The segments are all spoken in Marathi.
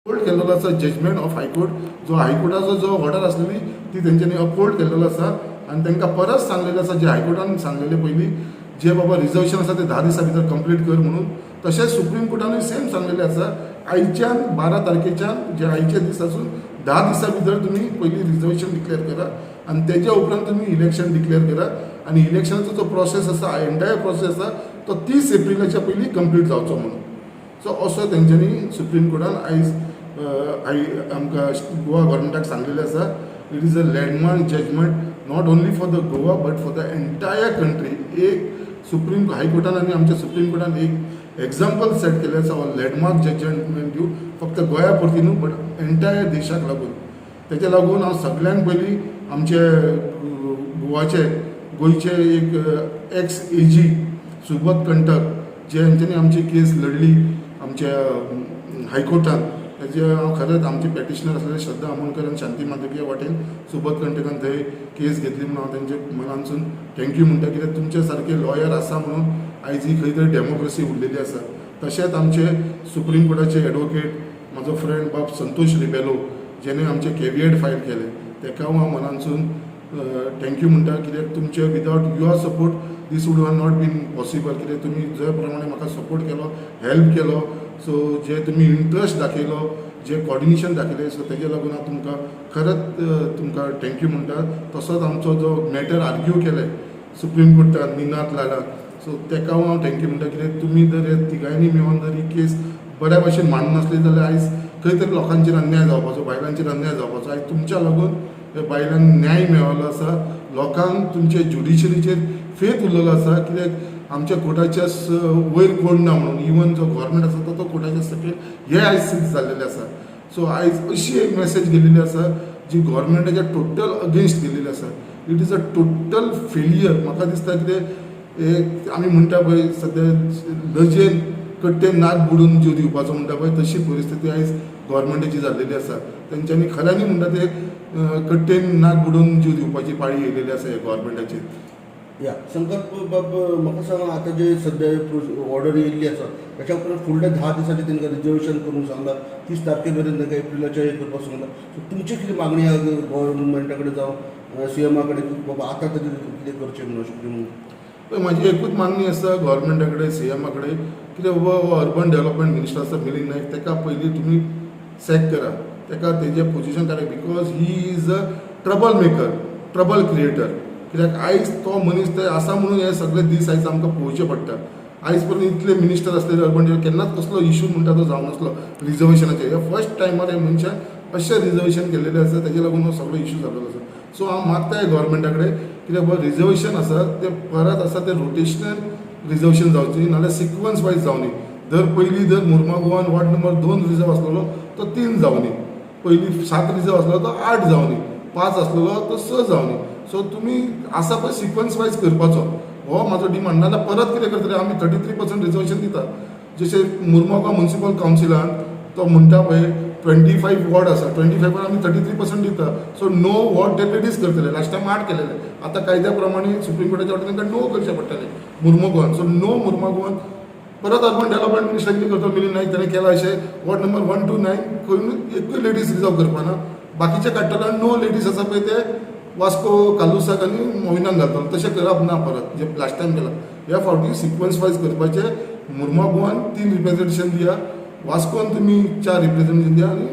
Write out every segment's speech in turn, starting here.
अपहोल्ड केलेलो आसा जजमेंट ऑफ हायकोर्ट. जो हायकोर्टाचो जो ऑर्डर आसलेली ती तेंच्यांनी अपहोल्ड केलेलो आसा आनी तांकां परत सांगलेलें आसा जे हायकोर्टान सांगलेलें पयलीं जे बाबा रिजर्वेशन आसा ते 10 दिसां भितर कंप्लीट कर म्हणून. तशेंच सुप्रीम कोर्टानूय सेम सांगलेलें आसा आयच्यान 12 तारखेच्यान जे आयचे दीस आसून 10 दिसां भितर तुमी पयलीं रिजर्वेशन डिक्लेअर करा आनी तेज्या उपरांत तुमी इलेक्शन डिक्लेअर करा आनी इलेक्शनाचो जो प्रोसेस आसा एंटायर प्रोसेस आसा तो 30 एप्रिलाच्या पयलीं कंप्लीट जावचो म्हणून. सो असो तेंच्यांनी सुप्रीम कोर्टान आयज आमकां गोवा गव्हर्मेंटाक सांगलेलें आसा. It is a landmark judgement not only for the Goa but for the entire country. एक सुप्रीम हायकोर्टान आनी आमच्या सुप्रीम कोर्टान एक एक्झाम्पल सेट केलें आसा हो लँडमार्क जजमेंट दिवं फक्त गोंया पुरती न्हू बट एंटायर देशाक लागून. तेच्या लागून हांव सगळ्यांक पयलीं आमचे गोंयचे एक एक्स एजी सुबोध कंटक जे हेंच्यांनी आमची केस लढली आमच्या हायकोर्टान. तेजे हांव खरेंच आमचे पॅटिशनर आसलेले श्रद्धा आमोणकर आनी शांती मांद्रेकिया वाटेन सुबोध कंटकान थंय केस घेतली म्हणून हांव तेंचे मनानसून थँक्यू म्हणटा कित्याक तुमचे सारके लॉयर आसा म्हणून आयज ही खंय तरी डेमोक्रेसी उरलेली आसा. तशेंच आमचे सुप्रीम कोर्टाचे एडवोकेट म्हाजो फ्रेंड बाब संतोष रिबेलो जेणे आमचे केविएट फायल केले तेका हांव मनानसून थँक्यू म्हणटा कित्याक तुमचे without your support this would have not been possible. कित्याक तुमी जे प्रमाणे म्हाका सपोर्ट केलो हेल्प केलो सो जे तुमी इंट्रस्ट दाखयलो जे कॉर्डिनेशन दाखयलें सो तेजे लागून हांव तुमकां खरंच तुमकां थँक्यू म्हणटा. तसोच आमचो जो मॅटर आर्ग्यू केले सुप्रीम कोर्टान निनाद लाडाक सो तेका हांव थँक्यू म्हणटा कित्याक तुमी जर हे तिगांयनी मेळोन जर ही केस बऱ्या भशेन मांडनासली जाल्यार आयज खंय तरी लोकांचेर अन्याय जावपाचो बायलांचेर अन्याय जावपाचो. आयज तुमच्या लागून हे बायलांक न्याय मेळ्ळो आसा. लोकांक तुमचे ज्युडिशरीचेर फेथ उरलेलो आसा कित्याक आमच्या कोर्टाच्या वयर कोण ना म्हणून. इवन जो गव्हर्मेंट आसा तो कोर्टाच्या सकयल हे आयज सिद्ध जाल्लेले आसा. सो आयज अशी एक मेसेज गेल्लेली आसा जी गव्हर्मेंटाच्या टोटल अगेन्स्ट गेल्लेली आसा. It is a total failure. म्हाका दिसता कितें आमी म्हणटा पळय सद्या लजेन कट्टेन नाक बुडून जीव दिवपाचो म्हणटा पळय तशी परिस्थिती आयज गव्हर्मेंटाची जाल्लेली आसा. तेंच्यांनी खऱ्यांनी म्हणटा ते कट्टेन नाक बुडून जीव दिवपाची पाळी येयलेली आसा ह्या गव्हर्मेंटाचेर. या संकल्प बाब म्हाका सांगा आता जे सध्या ऑर्डर येयल्ली आसा त्याच्या उपरांत फुडल्या 10 दिसांचे तांकां रिजर्वेशन करूंक सांगला. 30 तारखे मेरेन तांकां एप्रिलाच्या एक करपाक सांगला. सो तुमची कितें मागणी आहा गव्हर्मेंटा कडेन जावं सीएमा कडेन बाबा आतां तरी कितें करचें म्हणून अशें म्हणून. म्हाजी एकूच मागणी आसा गव्हर्मेंटा कडेन सीएमा कडेन कित्याक बाबा अर्बन डेव्हलपमेंट मिनिस्टर आसा मिलिंद नायक तेका पयलीं तुमी सॅक करा. तेका तेजें पोजिशन काडा because he is a trouble maker trouble creator. कित्याक आयज तो मनीस थंय आसा म्हणून हे सगळे दीस आयज आमकां पळोवचे पडटा. आयज पर्यंत इतले मिनिस्टर आसलेले अर्बन केन्नाच कसलो इशू म्हणटा तो जावं नासलो रिजर्वेशनाचे. हे फर्स्ट टायमार हे मनशान अशें रिजर्वेशन केल्लेलें आसा तेजे लागून हो सगळो इशू जाल्लो आसा. सो हांव मागता हे गव्हर्मेंटा कडेन कित्याक बाबा रिजर्वेशन आसा ते परत आसा ते रोटेशनल रिजर्वेशन जावची नाल्यार सिक्वन्स वायज जावनी. दर पयलीं जर मुर्मा गोवान वॉर्ड नंबर 2 रिजर्व आसलेलो तो 3 जावनी. पयलीं 7 रिजर्व आसलेलो तो 8 जावनी. 5 आसलेलो तो 6 जावनी. सो तुमी आसा पळय सिक्वन्स वायज करपाचो हो म्हाजो डिमांड. नाल्यार परत कितें करतले आमी 33% रिजर्वेशन दिता. जशें मुर्मुगांव म्युनिसिपल कावन्सिलान तो म्हणटा पळय 25 वॉर्ड आसा 25 आमी 33% दिता. सो नो वॉर्ड ते लेडीज करतले. लास्ट टायम 8 केलेले. आतां कायद्या प्रमाणे सुप्रीम कोर्टाच्या ऑर्डर तांकां नो करचें पडटलें मुर्मुगांवान. सो नो मुर्मुगांवान परत अर्बन डेव्हलपमेंट मिनिस्टर कितें करतो मिलिंद नायक ताणें केला अशें वॉर्ड नंबर 1 to 9 खंय एकूय लेडीज रिजर्व करपाना. बाकीचे काडटले आनी नो लेडीज आसा पळय ते वास्को कालुसाक आनी मोविनाक घालतलो. तशें करप ना परत जे लास्ट टायम केला. ह्या फावटी सिक्वन्स वायज करपाचें. मुर्मुगांवान 3 रिप्रेझेंटेशन दिया. वास्कोन तुमी 4 रिप्रेझेंटेशन दिया आनी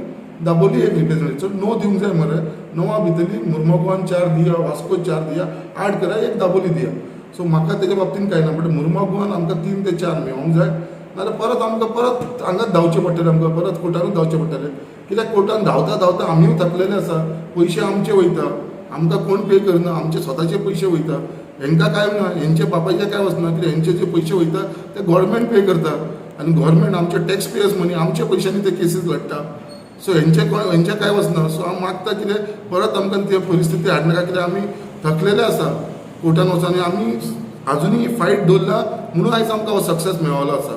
दाबोली 1 रिप्रेझेंटेशन. सो नो दिवंक जाय मरे. 9 भितरली मुर्मुगांवान 4 दिया वास्को 4 दिया 8 करा 1 दाबोली दिया. सो म्हाका तेच्या बाबतीन कांय ना बट मुर्मुगांवान आमकां 3 ते 4 मेळोंक जाय. नाल्यार परत आमकां परत हांगाच धांवचें पडटलें. आमकां परत कोर्टानूच धांवचें पडटलें. कित्याक कोर्टान धांवता धांवता आमीय थकलेले आसा. पयशे आमचे वयता. आमकां कोण पे करना. आमचे स्वताचे पयशे वयता. हेंकां कांय ना हेंचे बापायचे कांय वचना कित्याक हेंचे जे पयशे वयता ते गव्हर्मेंट पे करता आनी गव्हर्मेंट आमचे टॅक्स पेयर्स मनी आमच्या पयशांनी ते केसीस लडटा. सो हेंचे कांय वचना. सो हांव मागता कितें परत आमकां ती परिस्थिती हाडनाका कित्याक आमी थकलेले आसा कोर्टान वचून आनी आमी आजुनूय फायट दवरला म्हणून आयज आमकां हो सक्सेस मेळ्ळो आसा.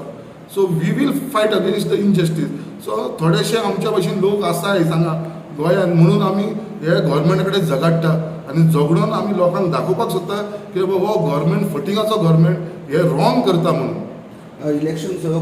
So we will fight against the injustice. सो थोडेशे आमच्या भशेन लोक आसा आयज हांगा गोंयांत म्हणून आमी हे गव्हर्मेंटा कडेन झगडटा आनी झगडून आमी लोकांक दाखोवपाक सोदता की बाबा हो गव्हर्मेंट फटिंगाचो गव्हर्मेंट हे रॉंग करता म्हणून. इलेक्शन सगळं